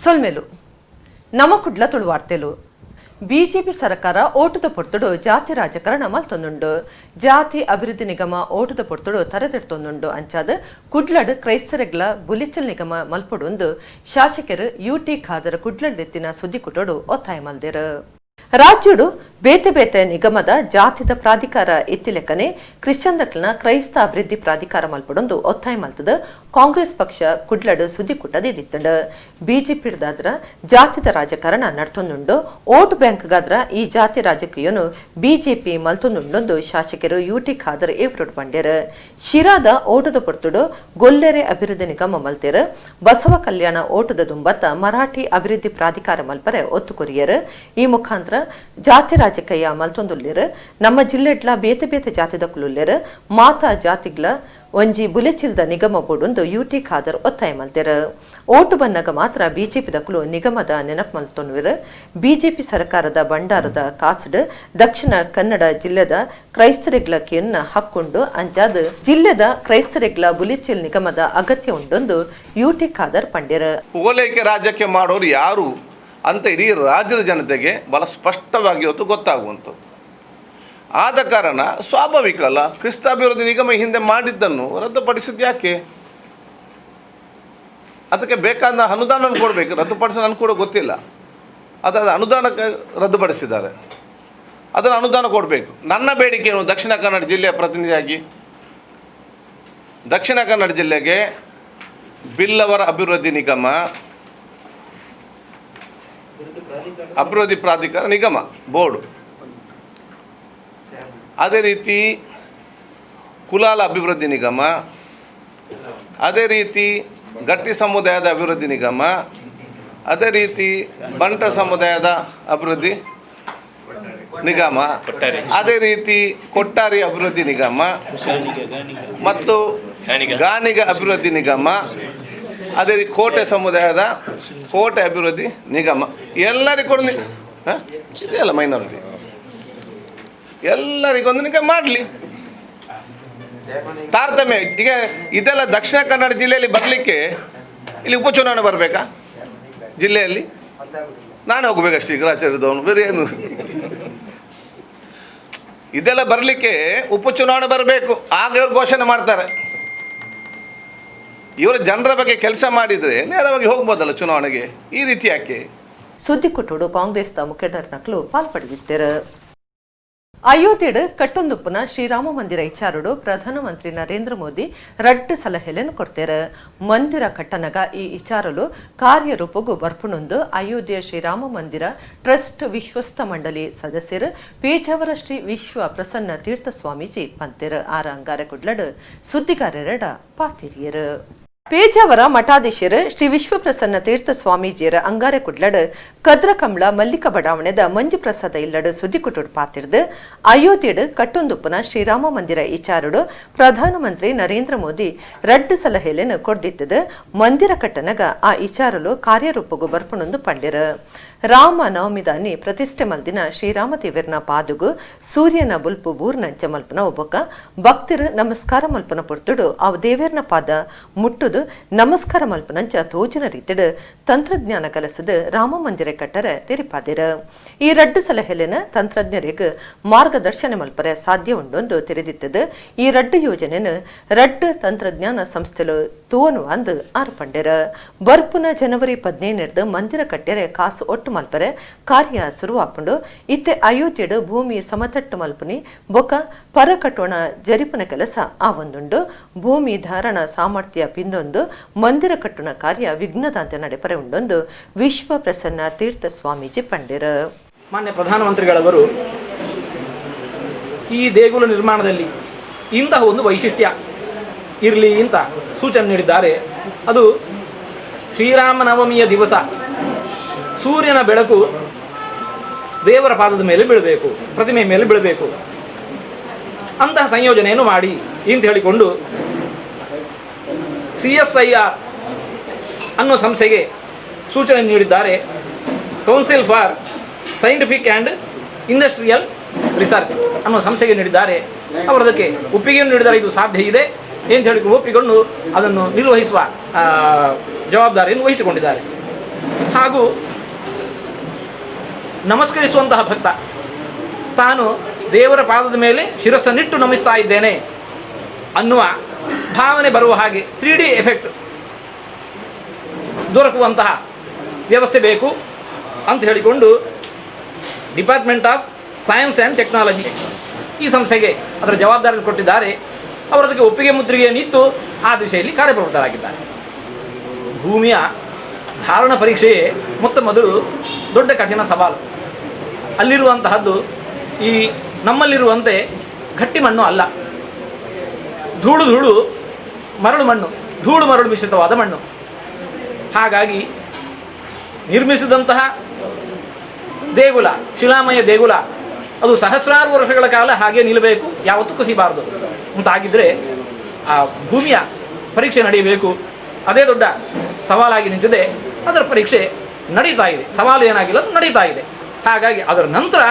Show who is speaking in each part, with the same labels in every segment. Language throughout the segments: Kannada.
Speaker 1: ಸೊಲ್ಮೆಲು ನಮ್ಮ ಕುಡ್ಲ ತುಳುವಾರ್ತೆಲು ಬಿಜೆಪಿ ಸರ್ಕಾರ ಓಟದ ಪೊರ್ತುಡು ಜಾತಿ ರಾಜಕಾರಣ ಮಲ್ತೊಂದುಂಡು ಜಾತಿ ಅಭಿವೃದ್ಧಿ ನಿಗಮ ಓಟದ ಪೊರ್ತುಡು ತರೆದಿಡ್ತೊಂದುಂಡು ಅಂಚಾದ ಕುಡ್ಲಡ್ ಕ್ರೈಸ್ತರೆಗ್ಲ ಬುಲಿಚಲ್ ನಿಗಮ ಮಲ್ಪೊಡುಂದು ಶಾಸಕರು ಯುಟಿ ಖಾದರ್ ಕುಡ್ಲಡ್ಡೆತ್ತಿನ ಸುದ್ದಿ ಕುಟೋಡು ಒತ್ತಾಯ ಮಲ್ದೇರು ರಾಜ್ಯಡು ಬೇತೆ ಬೇತೆ ನಿಗಮದ ಜಾತಿದ ಪ್ರಾಧಿಕಾರ ಎತ್ತಿಲೆಕ್ಕನೆ ಕ್ರಿಶ್ಚಿಯನ್ ದಕ್ಲನ ಕ್ರೈಸ್ತ ಅಭಿವೃದ್ಧಿ ಪ್ರಾಧಿಕಾರ ಮಲ್ಪಡೊಂದು ಒತ್ತಾಯ ಮಲ್ತದ ಕಾಂಗ್ರೆಸ್ ಪಕ್ಷ ಕುಡ್ಲಡ್ ಸುದ್ದಿ ಕುಟ್ಟದಿತ್ತಂಡ ಬಿಜೆಪಿ ಹಿಡ್ದಾದ್ರ ಜಾತಿದ ರಾಜಕಾರಣ ನಡ್ತೊಂದುಂಡು ವೋಟ್ ಬ್ಯಾಂಕ್ ಗಾದ್ರ ಈ ಜಾತಿ ರಾಜಕೀಯನು ಬಿಜೆಪಿ ಮಲ್ತೊಂದುಂಡೊಂದು ಶಾಸಕರು ಯುಟಿ ಖಾದರ್ ಏವ್ರೊಡ್ ಬಂಡ್ಯರ ಶಿರಾದ ಓಟದ ಪೊರ್ತುಡು ಗೊಲ್ಲೆರೆ ಅಭಿವೃದ್ಧಿ ನಿಗಮ ಮಲ್ತೆರ ಬಸವ ಕಲ್ಯಾಣ ಓಟದ ದುಂಬತ್ತ ಮರಾಠಿ ಅಭಿವೃದ್ಧಿ ಪ್ರಾಧಿಕಾರ ಮಲ್ಪರೆ ಒತ್ತು ಕೊರಿಯರ್ ಈ ಮುಖಾಂತರ ಜಾತಿ ರಾಜಕೀಯ ಮಲ್ತೊಂದುಲ್ಲೇರ್ ನಮ್ಮ ಜಿಲ್ಲೆಡ್ಲ ಬೇತೆ ಬೇತೆ ಜಾತಿದ ಕುಲುಲ್ಲೇರ್ ಮಾತಾ ಜಾತಿಗ್ಲ ಒಂಜಿ ಬುಲೆಚಿಲ್ದ ನಿಗಮ ಬೋಡೊಂದು ಯುಟಿ ಖಾದರ್ ಒತ್ತಾಯ ಮಲ್ತೆರ್ ಓಟು ಬನ್ನಗ ಮಾತ್ರ ಬಿಜೆಪಿ ದಕುಲು ನಿಗಮದ ನೆನಪು ಮಲ್ತೊನ್ವಿರ್ ಬಿಜೆಪಿ ಸರ್ಕಾರದ ಭಂಡಾರದ ಕಾಸುಡ್ ದಕ್ಷಿಣ ಕನ್ನಡ ಜಿಲ್ಲೆದ ಕ್ರೈಸ್ತರೆಗ್ಲ ಕೆನ್ನ ಹಕ್ಕೊಂಡು ಅಂಚಾದ ಜಿಲ್ಲೆದ ಕ್ರೈಸ್ತರೆಗ್ಲ ಬುಲೆಚಿಲ್ ನಿಗಮದ ಅಗತ್ಯ ಉಂಡೊಂದು ಯುಟಿ ಖಾದರ್ ಪಂಡ್ಯರ್
Speaker 2: ಓಲೈಕೆ ರಾಜ್ಯಕ್ಕೆ ಮಾಡೋರು ಯಾರು ಅಂತ ಇಡೀ ರಾಜ್ಯದ ಜನತೆಗೆ ಬಹಳ ಸ್ಪಷ್ಟವಾಗಿ ಇವತ್ತು ಗೊತ್ತಾಗುವಂಥದ್ದು. ಆದ ಕಾರಣ ಸ್ವಾಭಾವಿಕ ಅಲ್ಲ, ಕ್ರಿಸ್ತಾಭಿವೃದ್ಧಿ ನಿಗಮ ಹಿಂದೆ ಮಾಡಿದ್ದನ್ನು ರದ್ದುಪಡಿಸಿದ್ದು ಯಾಕೆ? ಅದಕ್ಕೆ ಬೇಕಾದ ಅನುದಾನ ಕೊಡಬೇಕು, ರದ್ದುಪಡಿಸೋ ನನಗೆ ಕೂಡ ಗೊತ್ತಿಲ್ಲ. ಅದಾದ ಅನುದಾನಕ್ಕೆ ರದ್ದುಪಡಿಸಿದ್ದಾರೆ, ಅದನ್ನು ಅನುದಾನ ಕೊಡಬೇಕು. ನನ್ನ ಬೇಡಿಕೆ ಏನು? ದಕ್ಷಿಣ ಕನ್ನಡ ಜಿಲ್ಲೆಯ ಪ್ರತಿನಿಧಿಯಾಗಿ ದಕ್ಷಿಣ ಕನ್ನಡ ಜಿಲ್ಲೆಗೆ ಬಿಲ್ಲವರ ಅಭಿವೃದ್ಧಿ ನಿಗಮ ಅಭಿವೃದ್ಧಿ ಪ್ರಾಧಿಕಾರ ನಿಗಮ ಬೋರ್ಡು, ಅದೇ ರೀತಿ ಕುಲಾಲ ಅಭಿವೃದ್ಧಿ ನಿಗಮ, ಅದೇ ರೀತಿ ಗಟ್ಟಿ ಸಮುದಾಯದ ಅಭಿವೃದ್ಧಿ ನಿಗಮ, ಅದೇ ರೀತಿ ಬಂಟ ಸಮುದಾಯದ ಅಭಿವೃದ್ಧಿ ನಿಗಮ, ಅದೇ ರೀತಿ ಕೊಟ್ಟಾರಿ ಅಭಿವೃದ್ಧಿ ನಿಗಮ ಮತ್ತು ಗಾಣಿಗ ಅಭಿವೃದ್ಧಿ ನಿಗಮ, ಅದೇ ರೀತಿ ಕೋಟೆ ಸಮುದಾಯದ ಕೋಟೆ ಅಭಿವೃದ್ಧಿ ನಿಗಮ ಎಲ್ಲರಿಗೂ ಇದೆಯಲ್ಲ ಮೈನಾರಿಟಿ ಎಲ್ಲರಿಗೊಂದು ನಿಗಮ ಮಾಡಲಿ. ತಾರತಮ್ಯ ಈಗ ಇದೆಲ್ಲ ದಕ್ಷಿಣ ಕನ್ನಡ ಜಿಲ್ಲೆಯಲ್ಲಿ ಬರಲಿಕ್ಕೆ ಇಲ್ಲಿ ಉಪಚುನಾವಣೆ ಬರಬೇಕಾ? ಜಿಲ್ಲೆಯಲ್ಲಿ ನಾನು ಹೋಗ್ಬೇಕಷ್ಟೇ ಈಗ ರಾಜ್ಯದವನು, ಬೇರೆ ಏನು? ಇದೆಲ್ಲ ಬರಲಿಕ್ಕೆ ಉಪಚುನಾವಣೆ ಬರಬೇಕು, ಆಗ ಇವ್ರು ಘೋಷಣೆ ಮಾಡ್ತಾರೆ. ಇವರು ಜನರ ಬಗ್ಗೆ ಕೆಲಸ ಮಾಡಿದರೆ ನೇರವಾಗಿ ಹೋಗ್ಬೋದಲ್ಲ ಚುನಾವಣೆಗೆ, ಈ ರೀತಿ ಯಾಕೆ?
Speaker 1: ಸುದ್ದಿ ಕುಟ್ಟೋಡು ಕಾಂಗ್ರೆಸ್ದ ಮುಖಂಡರ ನಕಲು ಪಾಲ್ಪಡಿದಿದ್ದರು. ಅಯೋಧ್ಯೆಡ್ ಕಟ್ಟೊಂದುಪ್ಪುನ ಶ್ರೀರಾಮ ಮಂದಿರ ಇಚಾರುಡು ಪ್ರಧಾನಮಂತ್ರಿ ನರೇಂದ್ರ ಮೋದಿ ರಡ್ಡ್ ಸಲಹೆಲೆನ್ ಕೊಡ್ತೇರ್. ಮಂದಿರ ಕಟ್ಟನಗ ಈ ಇಚಾರಲು ಕಾರ್ಯರೂಪಗು ಬರ್ಪುಣೊಂದು ಅಯೋಧ್ಯೆ ಶ್ರೀರಾಮ ಮಂದಿರ ಟ್ರಸ್ಟ್ ವಿಶ್ವಸ್ತ ಮಂಡಳಿ ಸದಸ್ಯರು ಪೇಜಾವರ ಶ್ರೀ ವಿಶ್ವ ಪ್ರಸನ್ನ ತೀರ್ಥ ಸ್ವಾಮೀಜಿ ಪಂತೆರ್. ಆರ ಅಂಗಾರ ಕುಡ್ಲಡ್ ಸುದ್ದಿಗಾರರಡ ಪಾತಿರಿಯರ್. ಪೇಜಾವರ ಮಠಾಧೀಶರು ಶ್ರೀ ವಿಶ್ವ ಪ್ರಸನ್ನ ತೀರ್ಥ ಸ್ವಾಮೀಜಿಯರ ಅಂಗಾರೆ ಕುಡ್ಲಡ್ ಕದ್ರ ಕಮಲ ಮಲ್ಲಿಕ ಬಡಾವಣೆದ ಮಂಜು ಪ್ರಸಾದ ಇಲ್ಲಡ್ ಸುದ್ದಿ ಕುಟುಡ್ ಪಾತಿರ್ದು ಅಯೋಧ್ಯೆಡ್ ಕಟ್ಟೊಂದುಪ್ಪನ ಶ್ರೀರಾಮ ಮಂದಿರ ಇಚಾರುಡು ಪ್ರಧಾನಮಂತ್ರಿ ನರೇಂದ್ರ ಮೋದಿ ರಡ್ಡ್ ಸಲಹೆಲೆನ್ ಕೊಡ್ದಿತ್ತದ ಮಂದಿರ ಕಟ್ಟನಗ ಆ ಇಚಾರಲು ಕಾರ್ಯರೂಪಗು ಬರ್ಪುಣೊಂದು ಪಂಡ್ಯರ್. ರಾಮ ನವಮಿದಾನಿ ಪ್ರತಿಷ್ಠೆ ಮಲ್ದಿನ ಶ್ರೀರಾಮ ದೇವರ್ನ ಪಾದುಗು ಸೂರ್ಯನ ಬುಲ್ಪು ಬೂರ್ನಂಚ ಮಲ್ಪನ ಒಬ್ಬಕ ಭಕ್ತರು ನಮಸ್ಕಾರ ಮಲ್ಪನ ಪೊರ್ತುಡು ಅವು ದೇವರ್ನ ಪಾದ ಮುಟ್ಟುದು ನಮಸ್ಕಾರ ಮಲ್ಪನಂಚ ತೋಜಿನ ರೀತಿಡ್ ತಂತ್ರಜ್ಞಾನ ಕಲಸದ ರಾಮ ಮಂದಿರ ಕಟ್ಟರ ತೆರಿಪಾದಿರ. ಈ ರಡ್ಡು ಸಲಹೆಲೆನ ತಂತ್ರಜ್ಞರಿಗೆ ಮಾರ್ಗದರ್ಶನ ಮಲ್ಪರೆ ಸಾಧ್ಯ ಉಂಡೊಂದು ತೆರೆದಿತ್ತದ. ಈ ರಡ್ಡು ಯೋಜನೆನ ರಡ್ಡು ತಂತ್ರಜ್ಞಾನ ಸಂಸ್ಥೆಲು ತೂವನು ಅಂದು ಆರ್ಪಂಡ್ಯರ. ಬರ್ಪುನ ಜನವರಿ 15 ಮಂದಿರ ಕಟ್ಟೆರೆ ಕಾಸು ಒಟ್ಟು ಮಲ್ಪರೆ ಕಾರ್ಯ ಶುರುವಾಪುಂಡು. ಇತ್ತೆ ಅಯೋಧ್ಯೆಡು ಭೂಮಿ ಸಮತಟ್ಟು ಮಲ್ಪುನಿ ಬೊಕ ಪರ ಕಟ್ಟೋಣ ಜರಿಪನ ಕೆಲಸ ಆವೊಂದುಂಡು. ಭೂಮಿ ಧಾರಣ ಸಾಮರ್ಥ್ಯ ಪಿಂದೊಂದು ಮಂದಿರ ಕಟ್ಟುನ ಕಾರ್ಯ ವಿಘ್ನದಂತೆ ನಡೆಪರೆ ಉಂಡೊಂದು ವಿಶ್ವ ಪ್ರಸನ್ನ ತೀರ್ಥ ಸ್ವಾಮೀಜಿ ಪಂಡಿರ.
Speaker 3: ಮಾನ್ಯ ಪ್ರಧಾನಮಂತ್ರಿಗಳವರು ಈ ದೇಗುಲ ನಿರ್ಮಾಣದಲ್ಲಿ ಇಂತಹ ಒಂದು ವೈಶಿಷ್ಟ್ಯ ಇರಲಿ ಅಂತ ಸೂಚನೆ ನೀಡಿದ್ದಾರೆ. ಅದು ಶ್ರೀರಾಮನವಮಿಯ ದಿವಸ ಸೂರ್ಯನ ಬೆಳಕು ದೇವರ ಪಾದದ ಮೇಲೆ ಬೀಳಬೇಕು, ಪ್ರತಿಮೆ ಮೇಲೆ ಬೀಳಬೇಕು, ಅಂತಹ ಸಂಯೋಜನೆಯನ್ನು ಮಾಡಿ ಅಂತ ಹೇಳಿಕೊಂಡು CSIR ಅನ್ನೋ ಸಂಸ್ಥೆಗೆ ಸೂಚನೆ ನೀಡಿದ್ದಾರೆ. Council for scientific and industrial research ಅನ್ನೋ ಸಂಸ್ಥೆಗೆ ನೀಡಿದ್ದಾರೆ. ಅವರು ಅದಕ್ಕೆ ಒಪ್ಪಿಗೆಯನ್ನು ನೀಡಿದರೆ ಇದು ಸಾಧ್ಯ ಇದೆ ಅಂತ ಹೇಳಿ ಒಪ್ಪಿಕೊಂಡು ಅದನ್ನು ನಿರ್ವಹಿಸುವ ಜವಾಬ್ದಾರಿಯನ್ನು ವಹಿಸಿಕೊಂಡಿದ್ದಾರೆ. ಹಾಗೂ ನಮಸ್ಕರಿಸುವಂತಹ ಭಕ್ತ ತಾನು ದೇವರ ಪಾದದ ಮೇಲೆ ಶಿರಸ್ಸನ್ನಿಟ್ಟು ನಮಿಸ್ತಾ ಇದ್ದೇನೆ ಅನ್ನುವ ಭಾವನೆ ಬರುವ ಹಾಗೆ 3D ಎಫೆಕ್ಟ್ ದೊರಕುವಂತಹ ವ್ಯವಸ್ಥೆ ಬೇಕು ಅಂತ ಹೇಳಿಕೊಂಡು department of science and technology ಈ ಸಂಸ್ಥೆಗೆ ಅದರ ಜವಾಬ್ದಾರಿ ಕೊಟ್ಟಿದ್ದಾರೆ. ಅವರದಕ್ಕೆ ಒಪ್ಪಿಗೆ ಮುದ್ರಿಗೆಯನ್ನಿತ್ತು ಆ ದಿಶೆಯಲ್ಲಿ ಕಾರ್ಯಪ್ರವೃತ್ತರಾಗಿದ್ದಾರೆ. ಭೂಮಿಯ ಧಾರಣ ಪರೀಕ್ಷೆಯೇ ಮೊದಲು ದೊಡ್ಡ ಕಠಿಣ ಸವಾಲು. ಅಲ್ಲಿರುವಂತಹದ್ದು ಈ ನಮ್ಮಲ್ಲಿರುವಂತೆ ಗಟ್ಟಿ ಮಣ್ಣು ಅಲ್ಲ, ಧೂಳು ಮರಳು ಮಣ್ಣು, ಧೂಳು ಮರಳು ಮಿಶ್ರಿತವಾದ ಮಣ್ಣು. ಹಾಗಾಗಿ ನಿರ್ಮಿಸಿದಂತಹ ದೇಗುಲ, ಶಿಲಾಮಯ ದೇಗುಲ, ಅದು ಸಹಸ್ರಾರು ವರ್ಷಗಳ ಕಾಲ ಹಾಗೆ ನಿಲ್ಲಬೇಕು, ಯಾವತ್ತೂ ಕುಸಿಬಾರದು ಅಂತಾಗಿದ್ದರೆ ಆ ಭೂಮಿಯ ಪರೀಕ್ಷೆ ನಡೆಯಬೇಕು. ಅದೇ ದೊಡ್ಡ ಸವಾಲಾಗಿ ನಿಂತಿದೆ. ಅದರ ಪರೀಕ್ಷೆ ನಡೀತಾ ಇದೆ. ಸವಾಲು ಏನಾಗಿಲ್ಲ, ನಡೀತಾ ಇದೆ. ಹಾಗಾಗಿ ಅದರ ನಂತರ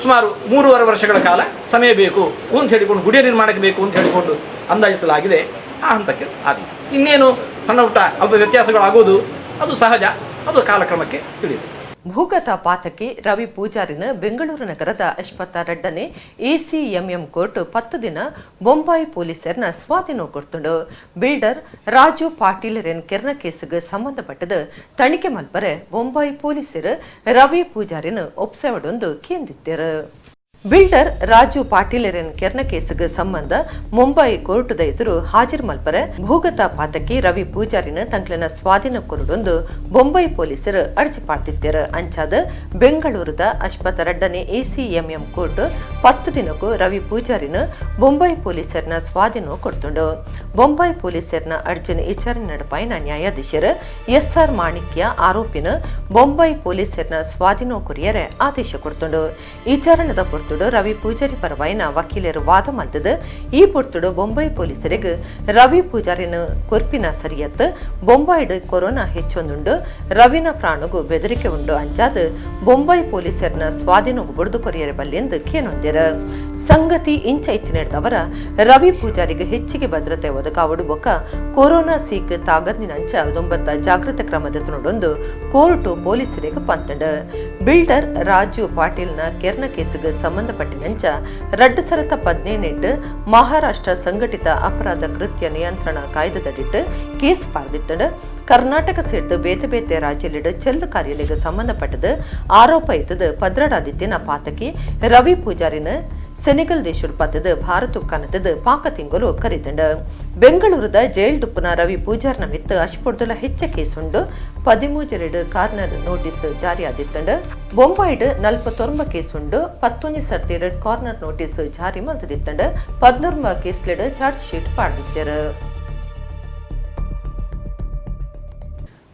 Speaker 3: ಸುಮಾರು 3.5 ವರ್ಷಗಳ ಕಾಲ ಸಮಯ ಬೇಕು ಅಂತ ಹೇಳಿಕೊಂಡು ಗುಡಿಯ ನಿರ್ಮಾಣಕ್ಕೆ ಬೇಕು ಅಂತ ಹೇಳಿಕೊಂಡು ಅಂದಾಜಿಸಲಾಗಿದೆ. ಆ ಹಂತಕ್ಕೆ ಆಗಿದೆ. ಇನ್ನೇನು ಸಣ್ಣ ಪುಟ್ಟ ಅಲ್ಪ ವ್ಯತ್ಯಾಸಗಳಾಗುವುದು ಅದು ಸಹಜ, ಅದು ಕಾಲಕ್ರಮಕ್ಕೆ ತಿಳಿದಿದೆ.
Speaker 1: ಭೂಗತ ಪಾತಕಿ ರವಿ ಪೂಜಾರಿನ ಬೆಂಗಳೂರು ನಗರದ 82ನೇ ACMM ಕೋರ್ಟ್ 10 ದಿನ ಬೊಂಬಾಯಿ ಪೊಲೀಸರನ್ನ ಸ್ವಾಧೀನ ಕೊಡ್ತುಂಡು. ಬಿಲ್ಡರ್ ರಾಜು ಪಾಟೀಲ್ ರೆನ್ ಕೆರ್ನ ಕೇಸಿಗೆ ಸಂಬಂಧಪಟ್ಟದ ತನಿಖೆ ಮಲ್ಪರೆ ಬೊಂಬಾಯಿ ಪೊಲೀಸರು ರವಿ ಪೂಜಾರಿನ ಒಪ್ಸೆವಡೊಂದು ಕೇಂದಿದ್ದರು. ಬಿಲ್ಡರ್ ರಾಜು ಪಾಟೀಲರನ್ ಕೆರ್ನ ಕೇಸಿಗೆ ಸಂಬಂಧ ಮುಂಬೈ ಕೋರ್ಟದ ಎದುರು ಹಾಜರು ಮಲ್ಪರೆ ಭೂಗತ ಪಾತಕಿ ರವಿ ಪೂಜಾರಿನ ತಂಕ್ಲನ ಸ್ವಾಧೀನ ಕೊರಡೊಂದು ಬೊಂಬೈ ಪೊಲೀಸರು ಅರ್ಜಿ ಪಾಡ್ತಿದ್ದಾರೆ. ಅಂಚಾದ ಬೆಂಗಳೂರದ 82ನೇ ACMM ಕೋರ್ಟ್ 10 ದಿನಕ್ಕೂ ರವಿ ಪೂಜಾರಿನ ಬೊಂಬೈ ಪೊಲೀಸರನ್ನ ಸ್ವಾಧೀನ ಕೊಡ್ತುಂಡು. ಬೊಂಬೈ ಪೊಲೀಸರನ್ನ ಅರ್ಜಿನ ವಿಚಾರಣೆ ನಡಪಾಯಿನ ನ್ಯಾಯಾಧೀಶರು SR ಮಾಣಿಕ್ಯ ಆರೋಪಿನ ಬೊಂಬೈ ಪೊಲೀಸರನ್ನ ಸ್ವಾಧೀನ ಕೊರಿಯರೆ ಆದೇಶ ಕೊಡ್ತುಂಡು. ವಿಚಾರಣದ ರವಿ ಪೂಜಾರಿ ಪರವಾಯಿನ ವಕೀಲರು ವಾದ ಮಲ್ತದ ಈ ಪೊರ್ತುಡು ಬೊಂಬೈ ಪೊಲೀಸರಿಗೆ ರವಿ ಪೂಜಾರಿನ ಕೊರ್ಪಿನ ಸರಿಯತ್ ಬೊಂಬೈಡ್ ಕೊರೋನಾ ಹೆಚ್ಚೊಂದುಂಡು ರವಿನ ಪ್ರಾಣಗೂ ಬೆದರಿಕೆ ಉಂಡು ಅಂಚಾದ ಬೊಂಬೈ ಪೊಲೀಸರನ್ನ ಸ್ವಾಧೀನ ಬುಡ್ದು ಕೊರಿಯರೆ ಬಲ್ಲೆಂದು ಕೇನೊಂದಿರ ಸಂಗತಿ ಇಂಚೈತಿ ನಡೆದವರ ರವಿ ಪೂಜಾರಿಗೆ ಹೆಚ್ಚಿಗೆ ಭದ್ರತೆ ಒದಗಾವಡು ಬೊಕ್ಕ ಕೊರೋನಾ ಸೀಕ್ ತಾಗದ್ದಿನಂಚ 9 ಜಾಗೃತ ಕ್ರಮದ ನೋಡೊಂದು ಕೋರ್ಟು ಪೊಲೀಸರಿಗೆ ಪಂತಂಡ. ಬಿಲ್ಡರ್ ರಾಜು ಪಾಟೀಲ್ನ ಕೆರ್ನ ಕೇಸಿಗೆ ಸಂಬಂಧಪಟ್ಟಿನಂಚ 2018 ಮಹಾರಾಷ್ಟ್ರ ಸಂಘಟಿತ ಅಪರಾಧ ಕೃತ್ಯ ನಿಯಂತ್ರಣ ಕಾಯ್ದೆದಡಿಟ್ಟು ಕೇಸ್ ಪಾರ್ದಿತ್ತಂಡ. ಕರ್ನಾಟಕ ಸೇರಿದ ಬೇತೆ ಬೇತೆ ರಾಜ್ಯಲಿಡ ಚೆಲ್ಲು ಕಾರ್ಯಾಲಯಕ್ಕೆ ಸಂಬಂಧಪಟ್ಟದ ಆರೋಪ ಇದ್ದದ ಪದ್ರಡಾದಿತ್ಯನ ಪಾತಕಿ ರವಿ ಪೂಜಾರಿನ ಸೆನೆಗಲ್ ದೇಶದ ಪತ್ತದ ಭಾರತ ಕನತದ ಪಾಕ ತಿಂಗಳು ಕರಿತಂಡ. ಬೆಂಗಳೂರದ ಜೈಲ್ ದುಪ್ಪನ ರವಿ ಪೂಜಾರ್ನ ಮಿತ್ತ ಅಶ್ಪುರ್ದುಲ ಹೆಚ್ಚ ಕೇಸುಂಡು 13 ಕಾರ್ನರ್ ನೋಟಿಸ್ ಜಾರಿಯಾದಿತ್ತಂಡ. ಬೊಂಬೈಡ್ 49 ಕೇಸುಂಡು 11 ಸರ್ತಿ ರೆಡ್ ಕಾರ್ನರ್ ನೋಟಿಸ್ ಜಾರಿ ಮಲ್ತದಿತ್ತಂಡ. 14 ಕೇಸ್ಲೆಡ್ ಚಾರ್ಜ್ ಶೀಟ್ ಪಾಡ್ದಿತ್ತರು.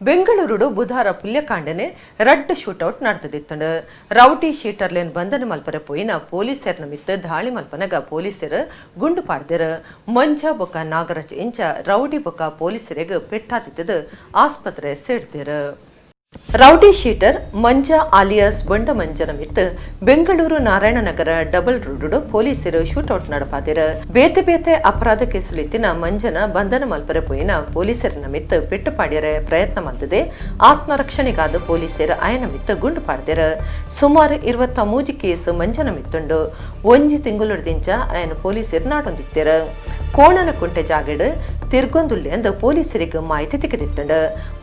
Speaker 1: ಬೆಂಗಳೂರು ಬುಧವಾರ ಪುಲ್ಯಕಾಂಡನೆ ರಡ್ಡ್ ಶೂಟೌಟ್ ನಡೆದಿತ್ತಂಡು. ರೌಟಿ ಶೀಟರ್ಲೇನ್ ಬಂಧನ ಮಲ್ಪರೆ ಪೋಯಿನ ಪೊಲೀಸರ ಮಿತ್ತ ದಾಳಿ ಮಲ್ಪನಗ ಪೊಲೀಸರು ಗುಂಡು ಪಾಡ್ದಿರು. ಮಂಜ ಬೊಕ್ಕ ನಾಗರಾಜ್ ಇಂಚ ರೌಡಿ ಬೊಕ್ಕ ಪೊಲೀಸರಿಗೆ ಪೆಟ್ಟಾದಿತ್ತದ ಆಸ್ಪತ್ರೆ ಸೇಡ್ದಿರು. ರೌಡಿ ಶೀಟರ್ ಮಂಜಾ ಆಲಿಯಾಸ್ ಬಂಡ ಮಂಜನ ಮಿತ್ ಬೆಂಗಳೂರು ನಾರಾಯಣನಗರ ಡಬಲ್ ರೋಡ್ ಪೊಲೀಸರು ಶೂಟೌಟ್ ನಡಪಾದಿರ. ಬೇತೆ ಬೇತೆ ಅಪರಾಧ ಕೇಸುಲಿತ್ತಿನ ಮಂಜನ ಬಂಧನ ಮಲ್ಪರೆ ಪೋಯಿನ ಪೊಲೀಸರಿನ ಮಿತ್ ಪೆಟ್ಟು ಪಾಡ್ಯರೆ ಪ್ರಯತ್ನ ಮಲ್ತದೆ. ಆತ್ಮರಕ್ಷಣೆಗಾದ ಪೊಲೀಸರು ಅಯನ ಮಿತ್ ಗುಂಡು ಪಾಡ್ದಿರ. ಸುಮಾರು 23 ಕೇಸ್ ಮಂಜನ ಮಿತ್ತುಂಡು. 1 ತಿಂಗಳೊಡ್ದಿಂಚ ಅಯನ ಪೊಲೀಸರು ನಾಡೊಂದಿತ್ತರ. ಕೋಣನ ಕುಂಟೆ ಜಾಗಡ್ ತಿರ್ಗೊಂದುಲ್ಲೆ ಅಂದ ಪೊಲೀಸರಿಗೆ ಮಾಹಿತಿ ತೆಗೆದಿತ್ತಂಡ.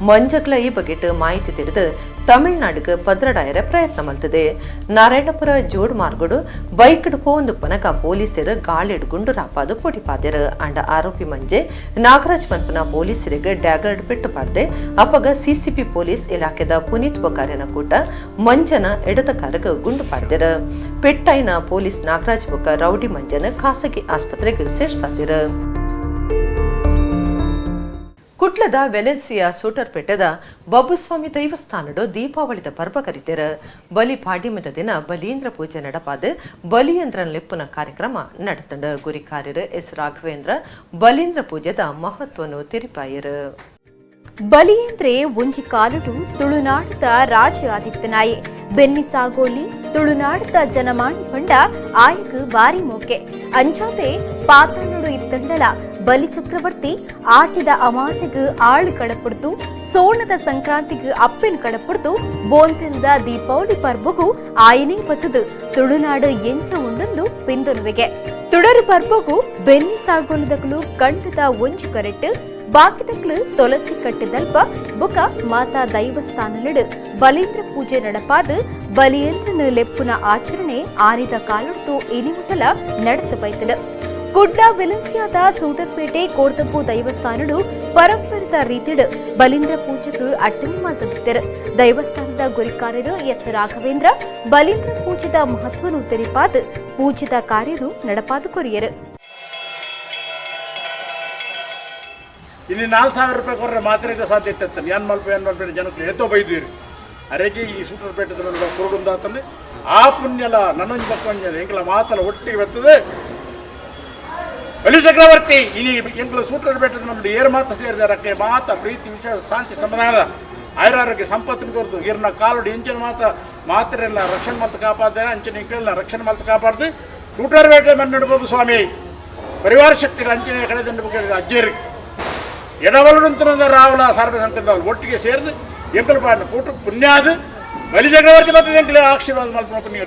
Speaker 1: ಮಂಜಗ್ಲ ಈ ಬಗೆಟ್ ಮಾಹಿತಿ ತಿಳಿದು ತಮಿಳುನಾಡಿಗೆ ಪದ್ರಡಾಯರ ಪ್ರಯತ್ನ ಮಲ್ತದೆ. ನಾರಾಯಣಪುರ ಜೋಡ್ ಮಾರ್ಗಡು ಬೈಕ್ಡ್ ಪೋಂದು ಪನಕ ಪೊಲೀಸರು ಗಾಳಿಡ್ ಗುಂಡು ರಾಪಾದು ಪೊಡಿಪಾದ್ಯರು. ಅಂಡ ಆರೋಪಿ ಮಂಜೆ ನಾಗರಾಜ್ ಮನ್ಪನ ಪೊಲೀಸರಿಗೆ ಡ್ಯಾಗರ್ಡ್ ಪೆಟ್ಟು ಪಾಡ್ದೆ. ಅಪ್ಪಗ ಸಿಸಿಬಿ ಪೊಲೀಸ್ ಇಲಾಖೆದ ಪುನೀತ್ ಬೊಕಾರ್ಯನ ಕೂಟ ಮಂಜನ ಎಡತಕಾರಗ ಗುಂಡು ಪಾಡ್ದಿರ. ಪೆಟ್ಟೈನ ಪೊಲೀಸ್ ನಾಗರಾಜ್ ಬೊಕ್ಕ ರೌಡಿ ಮಂಜನ ಖಾಸಗಿ ಆಸ್ಪತ್ರೆಗೆ ಸೇರ್ಸಾದಿರ. ಕುಟ್ಲದ ವೆಲೆನ್ಸಿಯಾ ಸೂಟರ್ಪೇಟೆದ ಬಬ್ಬುಸ್ವಾಮಿ ದೈವಸ್ಥಾನಡು ದೀಪಾವಳಿದ ಪರ್ವ ಕರಿತೆರ. ಬಲಿ ಪಾಡ್ಯಮದ ದಿನ ಬಲೀಂದ್ರ ಪೂಜೆ ನಡಪಾದ ಬಲಿಯಂದ್ರನ್ ಲೆಪ್ಪುನ ಕಾರ್ಯಕ್ರಮ ನಡೆತಂಡ. ಗುರಿಕಾರ್ಯರು ಎಸ್ ರಾಘವೇಂದ್ರ ಬಲೀಂದ್ರ ಪೂಜೆದ ಮಹತ್ವನು ತೆರಿಪಾಯರು.
Speaker 4: ಬಲಿಯಂದ್ರೆ ಒಂಜಿ ಕಾಲುಡು ತುಳುನಾಡದ ರಾಜ ಆದಿತ್ತನಾಯಿ ಬೆನ್ನಿಸಾಗೋಲಿ ತುಳುನಾಡದ ಜನಮಾಣಿ ಪಂಡ ಆಯಕ್ ಬಾರಿ ಮೋಕೆ ಅಂಚಾತೆ ಪಾತಾಳುಡು ಇತ್ತಂಡಲ ಬಲಿ ಚಕ್ರವರ್ತಿ ಆಟಿದ ಅಮಾಸೆಗೆ ಆಳು ಕಡಪುಡ್ತು ಸೋಣದ ಸಂಕ್ರಾಂತಿಗೆ ಅಪ್ಪಿನ ಕಡಪುಡ್ತು ಬೋಂತಿಲ್ದ ದೀಪಾವಳಿ ಪರ್ಬಗೂ ಆಯನೇ ಬತ್ತದು ತುಳುನಾಡು ಎಂಚ ಉಂಡೊಂದು ಪಿಂದೊನ್ವೆಗೆ ತುಡರು ಪರ್ಬಗೂ ಬೆನ್ನಿ ಸಾಗೋಲದಕಲು ಕಂಡದ ಒಂಜು ಕರೆಟ್ಟು ಬಾಕಿದಕ್ಲು ತುಳಸಿ ಕಟ್ಟಿದಲ್ಪ ಬೊಕ ಮಾತಾ ದೈವಸ್ಥಾನಲಿಡು ಬಲೀಂದ್ರ ಪೂಜೆ ನಡಪಾದ ಬಲಿಯೇಂದ್ರನ ಲೆಪ್ಪುನ ಆಚರಣೆ ಆನಿದ ಕಾಲೊಟ್ಟು ಇನಿಮುಟಲ ನಡತ ಬೈತದ ಕುಡ್ಲ ವಿಲನ್ಸಿಯಾದ ಸೂಟರ್ಪೇಟೆ ಕೋರ್ತಪ್ಪು ದೈವಸ್ಥಾನಡು ಪರಂಪರಿತ ರೀತಿಡು ಬಲೀಂದ್ರ ಪೂಜೆಗೆ ಅಟ್ಟಣಿ ಮಾತದಿದ್ದರು ದೈವಸ್ಥಾನದ ಗುರಿಕಾರ್ಯರು ಎಸ್ ರಾಘವೇಂದ್ರ ಬಲೀಂದ್ರ ಪೂಜೆದ ಮಹತ್ವನು ತೆರಿಪಾದ ಪೂಜಿತ ಕಾರ್ಯರು ನಡಪಾದ ಕೊರಿಯರು
Speaker 5: ಇಲ್ಲಿ 4,000 ರೂಪಾಯಿ ಕೊಟ್ಟರೆ ಮಾತ್ರೆಗೆ ಸಾಧ್ಯತೆ ಇರ್ತಾನೆ ಏನು ಮಲ್ಪ ಜನಕ್ಕೆ ಎತ್ತೋ ಬೈದ್ವಿರಿ ಅರೆಗೆ ಈ ಸೂಟರ್ಪೇಟೆ ಕುರುಡುಂದಾತಂದ್ರೆ ಆ ಪುಣ್ಯಲ ನನ್ನೊಂದು ಪಕ್ಕಂಜ ಎಂಕಲ ಮಾತಲ್ಲ ಒಟ್ಟಿಗೆ ಬರ್ತದೆ ಬಲಿ ಚಕ್ರವರ್ತಿ ಇನಿ ಎಂಕಲ ಸೂಟರ್ಪೇಟೆ ನಮ್ಮದು ಏರು ಮಾತ ಸೇರಿದಾರಕ್ಕೆ ಮಾತ ಪ್ರೀತಿ ವಿಷಯ ಶಾಂತಿ ಸಮಾಧಾನ ಆಯುರಾರೋಗ್ಯ ಸಂಪತ್ತಿನ ಕೊರದು ಇರ್ನ ಕಾಲೋಡಿ ಎಂಚಿನ ಮಾತ್ರೆಲ್ಲ ರಕ್ಷಣೆ ಮಾಡ್ತಾ ಕಾಪಾಡ್ತಾರೆ ಅಂಚಿನ ಎಂಕಲನ್ನ ರಕ್ಷಣೆ ಮಾಡ್ತಾ ಕಾಪಾಡ್ದು ಸೂಟರ್ಪೇಟೆ ಮನ್ನಿಡ್ಬೋದು ಸ್ವಾಮಿ ಪರಿವಾರ ಶಕ್ತಿ ಅಂಚಿನ ಕಡೆ ಬಗ್ಗೆ ಅಜ್ಜೇರಿಗೆ ಎಡವಲುಂತನ ರಾವಲ ಸಾರ್ವ ಸಂಕಲ್ಪದವರು ಒಟ್ಟಿಗೆ ಸೇರಿದು ಎಂಕಲ್ ಪಾಡಿನ ಕೂಟು ಪುಣ್ಯಾದ ಬಲಿ ಚಕ್ರವರ್ತಿ ಮತ್ತು ಎಂಕಲೆ ಆಶೀರ್ವಾದ ಮಾಡ್ಕೊಂಡು ಪುಣ್ಯ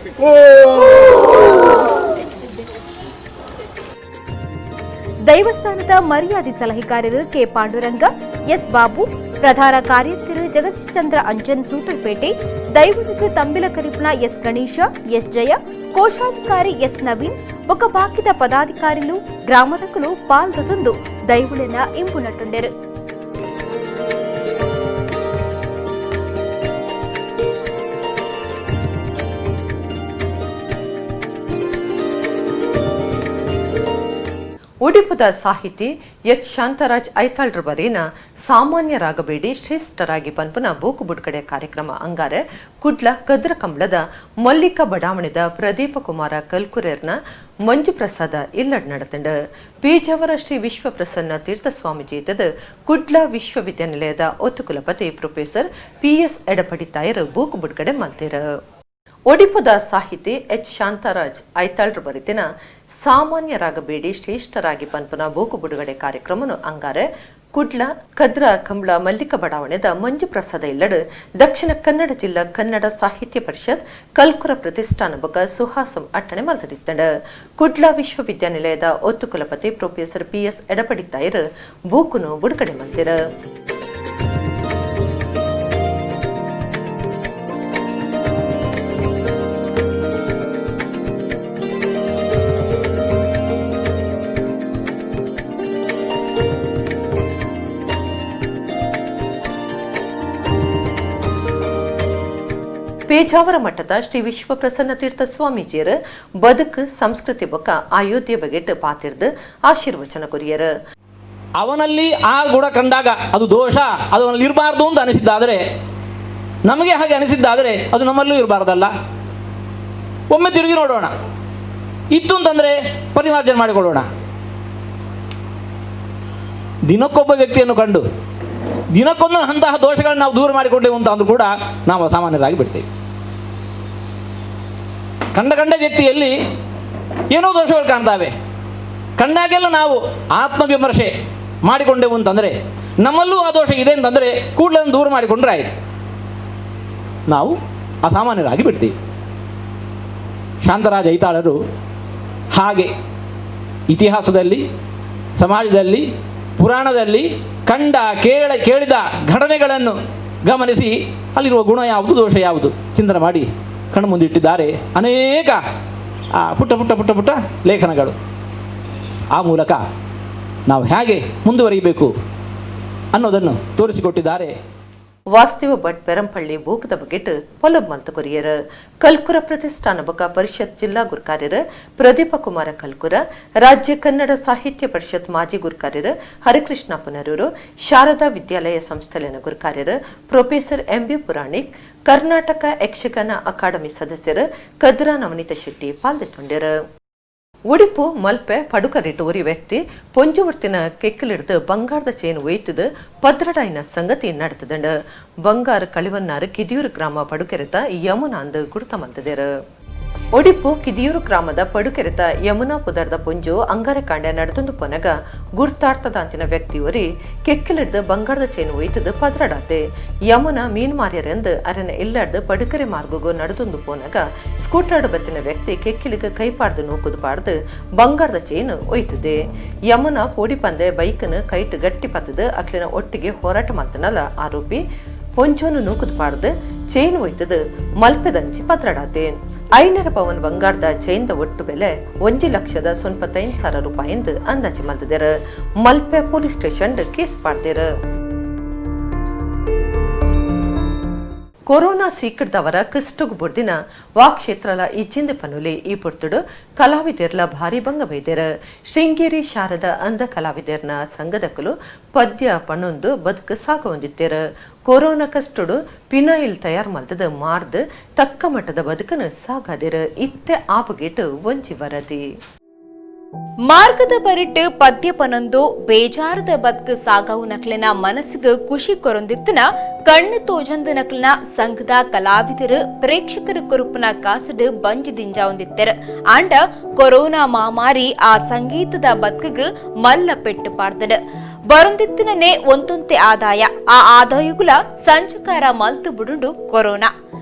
Speaker 4: ದೈವಸ್ಥಾನದ ಮರ್ಯಾದೆ ಸಲಹೆಗಾರರು ಕೆ ಪಾಂಡುರಂಗ ಎಸ್ ಬಾಬು ಪ್ರಧಾನ ಕಾರ್ಯದರ್ಶಿ ಜಗದೀಶ್ ಚಂದ್ರ ಅಂಜನ್ ಸೂಟರ್ಪೇಟೆ ದೈವನಿಗೆ ತಂಬಿಲ ಕರಿಪುನ ಎಸ್ ಗಣೇಶ ಎಸ್ ಜಯ ಕೋಶಾಧಿಕಾರಿ ಎಸ್ ನವೀನ್ ఒక బాకిద పదాధికారులు గ్రామదకులు పాల్గొందు దైవులన ఇంపునట్టుండెరు
Speaker 1: ಉಡಿಪುದ ಸಾಹಿತಿ ಎಚ್ ಶಾಂತರಾಜ್ ಐತಾಳ್ರ ಬರೇನ ಸಾಮಾನ್ಯರಾಗಬೇಡಿ ಶ್ರೇಷ್ಠರಾಗಿ ಪನ್ಪುನ ಬೂಕು ಬುಡ್ಕಡೆ ಕಾರ್ಯಕ್ರಮ ಅಂಗಾರೆ ಕುಡ್ಲ ಕದ್ರ ಕಂಬಳದ ಮಲ್ಲಿಕ ಬಡಾವಣೆದ ಪ್ರದೀಪ ಕುಮಾರ ಕಲ್ಕುರೇರ್ನ ಮಂಜು ಪ್ರಸಾದ ಇಲ್ಲಡ್ ನಡೆತಂಡ ಪೀಜಾವರ ಶ್ರೀ ವಿಶ್ವಪ್ರಸನ್ನ ತೀರ್ಥ ಸ್ವಾಮೀಜಿಯದ ಕುಡ್ಲ ವಿಶ್ವವಿದ್ಯಾನಿಲಯದ ಒತ್ತು ಕುಲಪತಿ ಪ್ರೊಫೆಸರ್ ಪಿಎಸ್ ಎಡಪಡಿ ತಾಯರು ಬೂಕು ಬುಡ್ಕಡೆ ಮಲ್ತೀರ ಒಡಿಪುದ ಸಾಹಿತಿ ಎಚ್ ಶಾಂತರಾಜ್ ಐತಾಳ್ರ ಬರಿತಿನ ಸಾಮಾನ್ಯರಾಗಬೇಡಿ ಶ್ರೇಷ್ಠರಾಗಿ ಪನ್ಪುನ ಬೂಕು ಬುಡುಗಡೆ ಕಾರ್ಯಕ್ರಮನು ಅಂಗಾರೆ ಕುಡ್ಲ ಕದ್ರ ಕಂಬಳ ಮಲ್ಲಿಕ ಬಡಾವಣೆದ ಮಂಜು ಪ್ರಸಾದ ಇಲ್ಲಡ್ ದಕ್ಷಿಣ ಕನ್ನಡ ಜಿಲ್ಲಾ ಕನ್ನಡ ಸಾಹಿತ್ಯ ಪರಿಷತ್ ಕಲ್ಕುರ ಪ್ರತಿಷ್ಠಾನ ಬೊಕ ಸುಹಾಸಂ ಅಟ್ಟಣೆ ಮಲ್ತದಿತ್ತಂಡ ಕುಡ್ಲ ವಿಶ್ವವಿದ್ಯಾನಿಲಯದ ಒತ್ತು ಕುಲಪತಿ ಪ್ರೊಫೆಸರ್ ಪಿಎಸ್ ಎಡಪಡಿ ತಾಯರ್ ಬೂಕುನು ಬುಡುಗಡೆ ಮಲ್ತಿರ ಪೇಜಾವರ ಮಠದ ಶ್ರೀ ವಿಶ್ವಪ್ರಸನ್ನ ತೀರ್ಥ ಸ್ವಾಮೀಜಿಯರ ಬದುಕು ಸಂಸ್ಕೃತಿ ಬೊಕ್ಕ ಅಯೋಧ್ಯೆ ಬಗೆಟ್ ಪಾತಿರ್ದು ಆಶೀರ್ವಚನ ಕೊರಿಯರ
Speaker 3: ಅವನಲ್ಲಿ ಆ ಗುಣ ಕಂಡಾಗ ಅದು ದೋಷ ಅದು ಅವನಲ್ಲಿ ಇರಬಾರ್ದು ಅಂತ ಅನಿಸಿದ್ದಾದರೆ ನಮಗೆ ಹಾಗೆ ಅನಿಸಿದ್ದಾದರೆ ಅದು ನಮ್ಮಲ್ಲೂ ಇರಬಾರ್ದಲ್ಲ. ಒಮ್ಮೆ ತಿರುಗಿ ನೋಡೋಣ, ಇತ್ತು ಅಂತಂದರೆ ಪರಿಮಾರ್ಜನೆ ಮಾಡಿಕೊಳ್ಳೋಣ. ದಿನಕ್ಕೊಬ್ಬ ವ್ಯಕ್ತಿಯನ್ನು ಕಂಡು ದಿನಕ್ಕೊಂದು ಅಂತಹ ದೋಷಗಳನ್ನು ನಾವು ದೂರ ಮಾಡಿಕೊಂಡೆವು ಅಂತ ಅಂದ್ರೂ ಕೂಡ ನಾವು ಸಾಮಾನ್ಯರಾಗಿ ಬಿಡ್ತೇವೆ. ಕಂಡ ವ್ಯಕ್ತಿಯಲ್ಲಿ ಏನೋ ದೋಷಗಳು ಕಾಣ್ತಾವೆ, ಕಂಡಾಗೆಲ್ಲ ನಾವು ಆತ್ಮವಿಮರ್ಶೆ ಮಾಡಿಕೊಂಡೆವು ಅಂತಂದರೆ ನಮ್ಮಲ್ಲೂ ಆ ದೋಷ ಇದೆ ಅಂತಂದರೆ ಕೂಡಲೇ ದೂರ ಮಾಡಿಕೊಂಡ್ರೆ ಆಯಿತು, ನಾವು ಅಸಾಮಾನ್ಯರಾಗಿ ಬಿಡ್ತೀವಿ. ಶಾಂತರಾಜ ಐತಾಳರು ಹಾಗೆ ಇತಿಹಾಸದಲ್ಲಿ, ಸಮಾಜದಲ್ಲಿ, ಪುರಾಣದಲ್ಲಿ ಕಂಡ ಕೇಳಿದ ಘಟನೆಗಳನ್ನು ಗಮನಿಸಿ ಅಲ್ಲಿರುವ ಗುಣ ಯಾವುದು, ದೋಷ ಯಾವುದು ಚಿಂತನೆ ಮಾಡಿ ಕಣ್ಣು ಮುಂದಿಟ್ಟಿದ್ದಾರೆ ಅನೇಕ ಪುಟ್ಟ ಲೇಖನಗಳು. ಆ ಮೂಲಕ ನಾವು ಹೇಗೆ ಮುಂದುವರಿಯಬೇಕು ಅನ್ನೋದನ್ನು ತೋರಿಸಿಕೊಟ್ಟಿದ್ದಾರೆ.
Speaker 1: ವಾಸ್ತವ ಭಟ್ ಪೆರಂಪಳ್ಳಿ ಬೂಕದ ಬಗೆಟ್ ಪೊಲಬ್ ಮಲ್ತ ಕೊರಿಯರ ಕಲ್ಕುರ ಪ್ರತಿಷ್ಠಾನ ಬೊಕ ಪರಿಷತ್ ಜಿಲ್ಲಾ ಗುರ್ಕಾರ್ಯರ ಪ್ರದೀಪ ಕುಮಾರ ಕಲ್ಕುರ, ರಾಜ್ಯ ಕನ್ನಡ ಸಾಹಿತ್ಯ ಪರಿಷತ್ ಮಾಜಿ ಗುರ್ಕಾರ್ಯರ ಹರಿಕೃಷ್ಣ ಪುನರೂರು, ಶಾರದಾ ವಿದ್ಯಾಲಯ ಸಂಸ್ಥೆಲಿನ ಗುರ್ಕಾರ್ಯರ professor MB Puranik, Karnataka Yakshagana academy ಸದಸ್ಯರ ಕದ್ರಾ ನವನೀತ ಶೆಟ್ಟಿ ಪಾಲ್ಗೊಂಡಿರು. ಉಡಿಪು ಮಲ್ಪೆ ಪಡುಕರಿಟ್ಟು ಒರಿ ವ್ಯಕ್ತಿ ಪೊಂಜುವರ್ತಿನ ಕೆಕ್ಕಲಿಡ್ದು ಬಂಗಾರದ ಚೇನು ಒಯ್ತದು ಪದ್ರಡಾಯಿನ ಸಂಗತಿ ನಡೆತದಂಡ ಬಂಗಾರ ಕಳಿವನ್ನಾರು ಕಿದಿಯೂರು ಗ್ರಾಮ ಪಡುಕೆರೆತ ಯಮುನಾಂದು ಗುರುತ ಮಲ್ತದೇರು. ಒಡಿಪು ಕಿದಿಯೂರು ಗ್ರಾಮದ ಪಡುಕೆರೆತ ಯಮುನಾ ಪುದರ್ದ ಪುಂಜು ಅಂಗರಕಾಂಡ ನಡೆದೊಂದು ಪೊನಗ ಗುರ್ತಾರ್ಥದಾಂತಿನ ವ್ಯಕ್ತಿಯೊರಿ ಕೆಕ್ಕಿಲಿಡ್ದು ಬಂಗಾರದ ಚೈನ್ ಒಯ್ತದು ಪದ್ರಡಾತೆ ಯಮುನಾ ಮೀನ್ ಮಾರ್ಯರೆಂದು ಅರನ ಇಲ್ಲಾಡ್ದು ಪಡುಕೆರೆ ಮಾರ್ಗಗೂ ನಡೆದೊಂದು ಪೋನಗ ಸ್ಕೂಟರ್ಡ್ ಬತ್ತಿನ ವ್ಯಕ್ತಿ ಕೆಕ್ಕಿಲಿಗೆ ಕೈಪಾಡ್ದು ನೂಕುದು ಪಾಡ್ದು ಬಂಗಾರದ ಚೈನ್ ಒಯ್ತದೆ ಯಮುನಾ ಪೋಡಿ ಪಂದೆ ಬೈಕ್ನ ಕೈಟ್ ಗಟ್ಟಿ ಪತ್ತದು ಅಕ್ಲಿನ ಒಟ್ಟಿಗೆ ಹೋರಾಟ ಮಾಡ್ತನಲ್ಲ ಆರೋಪಿ ಪೊಂಚೋನು ನೂಕುದು ಪಾಡ್ದು ಚೈನ್ ಒಯ್ತದು ಮಲ್ಪೆದಂಚಿ ಪತ್ರಡಾತೆ 500 ಪವನ್ ಬಂಗಾರದ ಚೈನ್ದ ಒಟ್ಟು ಬೆಲೆ 1,95,000 ರೂಪಾಯಿಂದ ಅಂದಾಜು ಮಲ್ದಿದ್ದಾರೆ. ಮಲ್ಪೆ ಪೊಲೀಸ್ ಸ್ಟೇಷನ್ ಕೇಸ್ ಪಾಡ್ದೇರ. ಕೊರೋನಾ ಸೀಕಡ್ದವರ ಕಿಸ್ಟುಗ್ ಬುಡ್ದಿನ ವಾಕ್ಷೇತ್ರಲ ಇಚ್ಚಿಂದ ಪನುಲಿ ಈ ಪುರ್ತುಡು ಕಲಾವಿದರ್ಲ ಭಾರಿ ಭಂಗ ಬೈದೇರ. ಶೃಂಗೇರಿ ಶಾರದ ಅಂಧ ಕಲಾವಿದರ್ನ ಸಂಘದಕಲು ಪದ್ಯ ಪಣೊಂದು ಬದುಕು ಸಾಗುವಂದಿದ್ದೇರ. ಕೊರೋನಾ ಕಸ್ಟುಡು ಪಿನಾಯಿಲ್ ತಯಾರು ಮಲ್ತದ ಮಾರ್ದು ತಕ್ಕ ಮಟ್ಟದ ಬದುಕನ್ನು ಸಾಗಾದಿರ. ಇತ್ತೆ ಆಪಗೇಟು ಒಂಜಿ ವರದಿ.
Speaker 4: ಮಾರ್ಗದ ಬರಿಟ್ಟು ಪದ್ಯ ಪನೊಂದು ಬೇಜಾರದ ಬದುಕು ಸಾಗವು ನಕ್ಲಿನ ಮನಸ್ಸಿಗೆ ಖುಷಿ ಕೊರೊಂದಿತ್ತನ ಕಣ್ಣು ತೋಜಂದ ನಕ್ಲಿನ ಸಂಘದ ಕಲಾವಿದರು ಪ್ರೇಕ್ಷಕರ ಕುರುಪನ ಕಾಸಡು ಬಂಜಿ ದಿಂಜಾವಂದಿತ್ತರ. ಆಂಡ ಕೊರೋನಾ ಮಾಮಾರಿ ಆ ಸಂಗೀತದ ಬದುಕಿಗೆ ಮಲ್ಲ ಪೆಟ್ಟು ಪಾಡ್ದಡ. ಬರೊಂದಿತ್ತಿನೇ ಒಂದೊಂತೆ ಆದಾಯ. ಆ ಆದಾಯಗುಲ ಸಂಚಕಾರ ಮಲ್ತು ಬಿಡುಂಡು ಕೊರೋನಾ.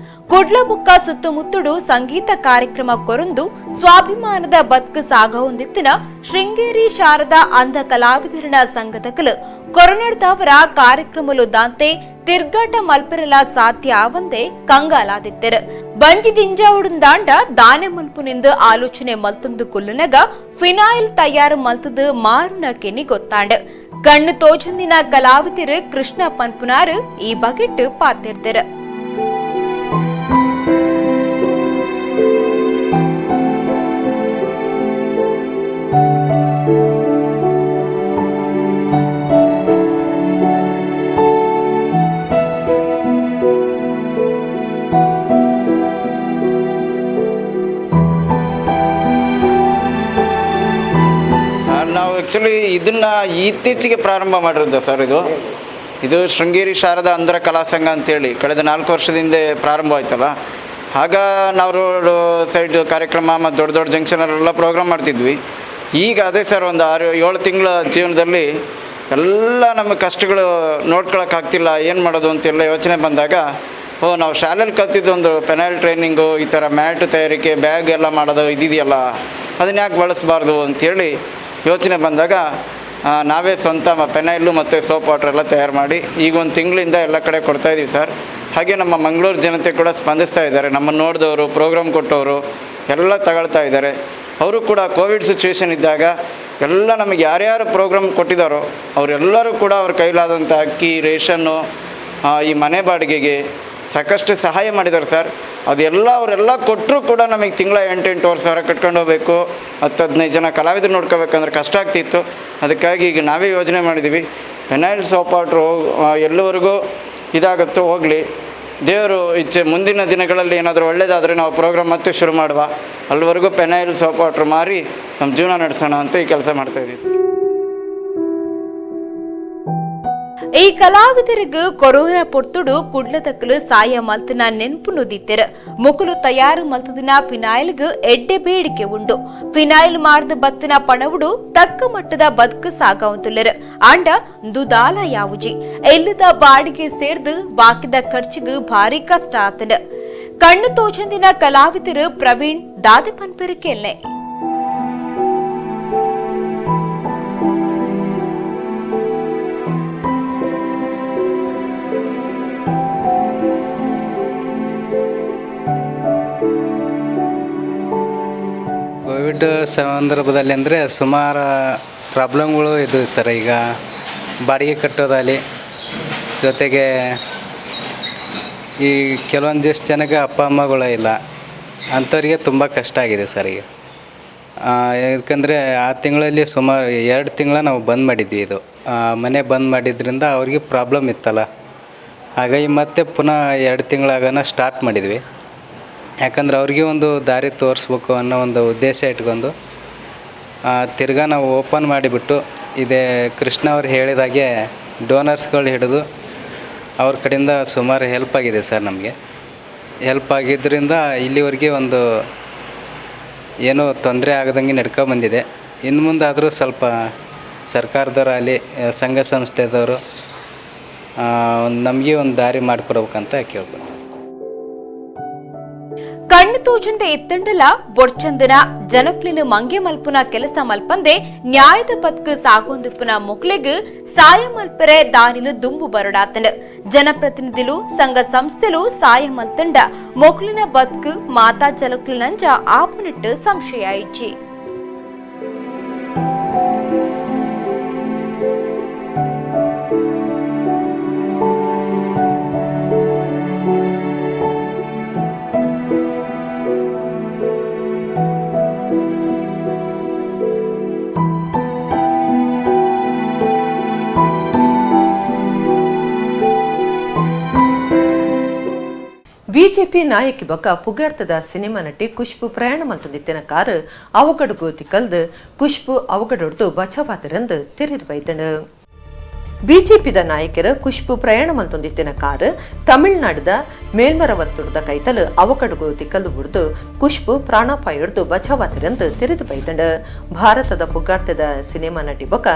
Speaker 4: ಕುಡ್ಲಬುಕ್ಕ ಸುತ್ತಮುತ್ತಡು ಸಂಗೀತ ಕಾರ್ಯಕ್ರಮ ಕೊರೊಂದು ಸ್ವಾಭಿಮಾನದ ಬದುಕು ಸಾಗಹೊಂದಿತ್ತಿನ ಶೃಂಗೇರಿ ಶಾರದಾ ಅಂಧ ಕಲಾವಿದರನ ಸಂಘದಕಲು ಕೊರೊನಾದವರ ಕಾರ್ಯಕ್ರಮಲು ದಾಂತೆ ತಿರ್ಗಾಟ ಮಲ್ಪೆರಲ ಸಾಧ್ಯ ಆವಂದೆ ಕಂಗಾಲಾದಿತ್ತೆರು. ಬಂಜಿ ದಿಂಜಾವುಡುಂದಾಂಡ ದಾನೆ ಮಲ್ಪುನಿಂದ ಆಲೋಚನೆ ಮಲ್ತೊಂದು ಕುಲ್ಲುನಗ ಫಿನಾಯಿಲ್ ತಯಾರು ಮಲ್ತದು ಮಾರುನ ಕೆನಿ ಗೊತ್ತಾಂಡ. ಕಣ್ಣು ತೋಚಂದಿನ ಕಲಾವಿದರು ಕೃಷ್ಣ ಪನ್ಪುನಾರು ಈ ಬಗೆಟ್ಟು ಪಾತಿರ್ತೆರು.
Speaker 6: ನಾವು ಆ್ಯಕ್ಚುಲಿ ಇದನ್ನು ಇತ್ತೀಚೆಗೆ ಪ್ರಾರಂಭ ಮಾಡಿರೋದು ಸರ್. ಇದು ಶೃಂಗೇರಿ ಶಾರದಾ ಅಂಧ ಕಲಾ ಸಂಘ ಅಂತೇಳಿ ಕಳೆದ 4 ವರ್ಷದಿಂದ ಪ್ರಾರಂಭ ಆಯ್ತಲ್ಲ. ಆಗ ನಾವು ರೋಡ್ ಸೈಡ್ ಕಾರ್ಯಕ್ರಮ ಮತ್ತು ದೊಡ್ಡ ದೊಡ್ಡ ಜಂಕ್ಷನಲ್ಲೆಲ್ಲ ಪ್ರೋಗ್ರಾಮ್ ಮಾಡ್ತಿದ್ವಿ. ಈಗ ಅದೇ ಸರ್ ಒಂದು 6-7 ತಿಂಗಳ ಜೀವನದಲ್ಲಿ ಎಲ್ಲ ನಮ್ಮ ಕಷ್ಟಗಳು ನೋಡ್ಕೊಳಕ್ಕಾಗ್ತಿಲ್ಲ, ಏನು ಮಾಡೋದು ಅಂತೆಲ್ಲ ಯೋಚನೆ ಬಂದಾಗ ನಾವು ಶಾಲೆಯಲ್ಲಿ ಕಲ್ತಿದ್ದು ಒಂದು ಪೆನಾಯಿಲ್ ಟ್ರೈನಿಂಗು, ಈ ಥರ ಮ್ಯಾಟ್ ತಯಾರಿಕೆ, ಬ್ಯಾಗ್ ಎಲ್ಲ ಮಾಡೋದು ಇದೆಯಲ್ಲ, ಅದನ್ನ ಯಾಕೆ ಬಳಸಬಾರ್ದು ಅಂಥೇಳಿ ಯೋಚನೆ ಬಂದಾಗ ನಾವೇ ಸ್ವಂತ ಪೆನಾಯಿಲು ಮತ್ತು ಸೋಪ್ ವಾಟರ್ ಎಲ್ಲ ತಯಾರು ಮಾಡಿ ಈಗ 1 ತಿಂಗಳಿಂದ ಎಲ್ಲ ಕಡೆ ಕೊಡ್ತಾಯಿದ್ದೀವಿ ಸರ್. ಹಾಗೆ ನಮ್ಮ ಮಂಗಳೂರು ಜನತೆ ಕೂಡ ಸ್ಪಂದಿಸ್ತಾ ಇದ್ದಾರೆ. ನಮ್ಮನ್ನು ನೋಡಿದವರು, ಪ್ರೋಗ್ರಾಮ್ ಕೊಟ್ಟವರು ಎಲ್ಲ ತಗೊಳ್ತಾ ಇದ್ದಾರೆ. ಅವರು ಕೂಡ ಕೋವಿಡ್ ಸಿಚುವೇಶನ್ ಇದ್ದಾಗ ಎಲ್ಲ ನಮಗೆ ಯಾರ್ಯಾರು ಪ್ರೋಗ್ರಾಮ್ ಕೊಟ್ಟಿದ್ದಾರೋ ಅವರೆಲ್ಲರೂ ಕೂಡ ಅವ್ರ ಕೈಲಾದಂಥ ಅಕ್ಕಿ, ರೇಷನ್ನು, ಈ ಮನೆ ಬಾಡಿಗೆಗೆ ಸಾಕಷ್ಟು ಸಹಾಯ ಮಾಡಿದ್ದಾರೆ ಸರ್. ಅದೆಲ್ಲ ಅವರೆಲ್ಲ ಕೊಟ್ಟರು ಕೂಡ ನಮಗೆ ತಿಂಗಳ 8-8 ಸಾವಿರ ಕಟ್ಕೊಂಡು ಹೋಗಬೇಕು, 10-15 ಜನ ಕಲಾವಿದರು ನೋಡ್ಕೋಬೇಕಂದ್ರೆ ಕಷ್ಟ ಆಗ್ತಿತ್ತು. ಅದಕ್ಕಾಗಿ ಈಗ ನಾವೇ ಯೋಜನೆ ಮಾಡಿದ್ದೀವಿ, ಪೆನಾಯಿಲ್ ಸೋಪ್ ವಾಟ್ರು ಎಲ್ಲವರೆಗೂ ಇದಾಗುತ್ತೋ ಹೋಗಲಿ, ದೇವರು ಇಚ್ಛೆ ಮುಂದಿನ ದಿನಗಳಲ್ಲಿ ಏನಾದರೂ ಒಳ್ಳೆಯದಾದರೆ ನಾವು ಪ್ರೋಗ್ರಾಮ್ ಮತ್ತೆ ಶುರು ಮಾಡುವ, ಅಲ್ಲಿವರೆಗೂ ಪೆನಾಯಿಲ್ ಸೋಪ್ ವಾಟ್ರ್ ಮಾರಿ ನಮ್ಮ ಜೀವನ ನಡೆಸೋಣ ಅಂತ ಈ ಕೆಲಸ ಮಾಡ್ತಾಯಿದ್ದೀವಿ ಸರ್.
Speaker 4: ಈ ಕಲಾವಿದರಿಗೂ ಕೊರೋನಾ ಪೊರ್ತುಡು ಕುಡ್ಲದಕ್ಕಲು ಸಾಯ ಮಲ್ತನ ನೆನ್ಪು ನುದಿತ್ತೆರ. ಮುಕುಲು ತಯಾರು ಮಲ್ತದಿನ ಫಿನಾಯಿಲ್ಗೂ ಎಡ್ಡೆ ಬೇಡಿಕೆ ಉಂಡು. ಫಿನಾಯಿಲ್ ಮಾಡಿದ ಬತ್ತಿನ ಪಣವುಡು ತಕ್ಕ ಮಟ್ಟದ ಬದುಕು ಸಾಗವಂತುಲ್ಲರು. ಆಂಡ ದುದಾಲ ಯಾವುಜಿ ಎಲ್ಲದ ಬಾಡಿಗೆ ಸೇರ್ದು ಬಾಕಿದ ಖರ್ಚಿಗೂ ಭಾರಿ ಕಷ್ಟ ಆತದ. ಕಣ್ಣು ತೋಚಂದಿನ ಕಲಾವಿದರು ಪ್ರವೀಣ್ ದಾದೆ ಪನ್ಪೆರಿಕೆಲ್ಲೆ.
Speaker 7: ಕೋವಿಡ್ ಸಂದರ್ಭದಲ್ಲಿ ಅಂದರೆ ಸುಮಾರು ಪ್ರಾಬ್ಲಮ್ಗಳು ಇದು ಸರ್. ಈಗ ಬಾಡಿಗೆ ಕಟ್ಟೋದಲ್ಲಿ, ಜೊತೆಗೆ ಈ ಕೆಲವೊಂದಿಷ್ಟು ಜನಕ್ಕೆ ಅಪ್ಪ ಅಮ್ಮಗಳು ಇಲ್ಲ, ಅಂಥವ್ರಿಗೆ ತುಂಬ ಕಷ್ಟ ಆಗಿದೆ ಸರ್. ಈಗ ಯಾಕಂದರೆ ಆ ತಿಂಗಳಲ್ಲಿ ಸುಮಾರು 2 ತಿಂಗಳ ನಾವು ಬಂದ್ ಮಾಡಿದ್ವಿ. ಇದು ಮನೆ ಬಂದ್ ಮಾಡಿದ್ರಿಂದ ಅವ್ರಿಗೆ ಪ್ರಾಬ್ಲಮ್ ಇತ್ತಲ್ಲ, ಹಾಗಾಗಿ ಮತ್ತೆ ಪುನಃ 2 ತಿಂಗಳಾಗನ ಸ್ಟಾರ್ಟ್ ಮಾಡಿದ್ವಿ. ಯಾಕಂದ್ರೆ ಅವ್ರಿಗೆ ಒಂದು ದಾರಿ ತೋರಿಸ್ಬೇಕು ಅನ್ನೋ ಒಂದು ಉದ್ದೇಶ ಇಟ್ಕೊಂಡು ತಿರ್ಗಾ ನಾವು ಓಪನ್ ಮಾಡಿಬಿಟ್ಟು, ಇದೇ ಕೃಷ್ಣ ಅವ್ರು ಹೇಳಿದಾಗೆ ಡೋನರ್ಸ್ಗಳು ಹಿಡಿದು ಅವ್ರ ಕಡೆಯಿಂದ ಸುಮಾರು ಹೆಲ್ಪ್ ಆಗಿದೆ ಸರ್. ನಮಗೆ ಹೆಲ್ಪ್ ಆಗಿದ್ದರಿಂದ ಇಲ್ಲಿವರೆಗೆ ಒಂದು ಏನೂ ತೊಂದರೆ ಆಗದಂಗೆ ನಡ್ಕೊಂಬಂದಿದೆ. ಇನ್ನು ಮುಂದಾದರೂ ಸ್ವಲ್ಪ ಸರ್ಕಾರದವರಾಗಲಿ ಸಂಘ ಸಂಸ್ಥೆದವರು ನಮಗೆ ಒಂದು ದಾರಿ ಮಾಡಿಕೊಡ್ಬೇಕಂತ ಕೇಳ್ಕೊತೀವಿ.
Speaker 4: ಕಣ್ಣು ತೋಚಂದ ಎತ್ತಂಡಲ ಬೊಡ್ಚಂದನ ಜನಕ್ಲಿನ ಮಂಗೆ ಮಲ್ಪುನ ಕೆಲಸ ಮಲ್ಪಂದೆ ನ್ಯಾಯದ ಪತ್ಕ ಸಾಗೊಂದಿಪ್ಪುನ ಮೊಕ್ಲೆಗ್ ಸಾಯ ಮಲ್ಪರೆ ದಾನಿಲು ದುಂಬು ಬರಡಾತನ ಜನಪ್ರತಿನಿಧಿಲು ಸಂಘ ಸಂಸ್ಥೆಲು ಸಾಯ ಮಲ್ತಂಡ ಮೊಕ್ಲಿನ ಬತ್ಕ್ ಮಾತಾ ಜಲಕ್ಲಿನಂಜ ಆಪುನಿಟ್ಟು ಸಂಶಯ ಇಜ್ಜಿ.
Speaker 1: ಬಿಜೆಪಿ ನಾಯಕಿ ಬೊಕ್ಕ ಪುಗಾಡ್ತದ ಸಿನಿಮಾ ನಟಿ ಖುಷ್ಬು ಪ್ರಯಾಣ ಮಲ್ತೊಂದಿತ್ತಿನ ಕಾರು ಅವಗಡುಗು ತಿಕ್ಕಲ್ದು ಖುಷ್ಬು ಅವಗಡೊಡ್ದು ಬಚಾವಾತರಂದು ತೆರೆದು ಬೈದನು. ಬಿಜೆಪಿದ ನಾಯಕರು ಖುಷ್ಬು ಪ್ರಯಾಣ ಮಲ್ತೊಂದಿತ್ತಿನ ಕಾರು ತಮಿಳುನಾಡಿದ ಮೇಲ್ಮರವತ್ತುಡ್ದ ಕೈತಲು ಅವಕಡುಗು ತಿಕ್ಕಲು ಬಿಡ್ದು ಖುಷ್ಬು ಪ್ರಾಣಾಪಾಯ ಹಿಡ್ದು ಬಚಾವಾತರಂದು ತೆರೆದು ಬೈದಂಡು. ಭಾರತದ ಪುಗಾಡ್ತದ ಸಿನಿಮಾ ನಟಿ ಬೊಕ್ಕ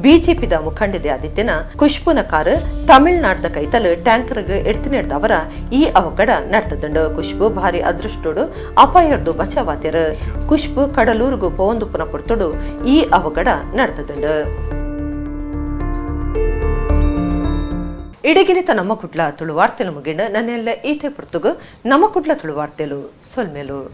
Speaker 1: ಬಿಜೆಪಿದ ಮುಖಂಡದೆ ಆದಿತ್ಯನ ಖುಷ್ಬುನ ಕಾರು ತಮಿಳುನಾಡ್ದ ಕೈತಲು ಟ್ಯಾಂಕರ್ಗೆ ಎಡ್ತಿನಿಡ್ದ ಅವರ ಈ ಅವಘಡ ನಡ್ತದಂಡು. ಖುಷ್ಬು ಭಾರಿ ಅದೃಷ್ಟೋಡು ಅಪಾಯ ಹಿಡ್ದು ಬಚಾವಾತ್ಯರು. ಖುಷ್ಬು ಕಡಲೂರುಗು ಪೋಂದುಪುನ ಪುಡ್ತೋಡು ಈ ಅವಘಡ ನಡ್ತದಂಡು. ಇಡಗಿನಿತ ನಮ್ಮ ಕುಡ್ಲ ತುಳು ವಾರ್ತೆಲು ಮುಗಿಂಡು ನನ್ನೆಲ್ಲ ಈತೆ ಪುರ್ತುಗು ನಮ್ಮ ಕುಡ್ಲ ತುಳು ವಾರ್ತೆಲು ಸೊಲ್ಮೇಲು.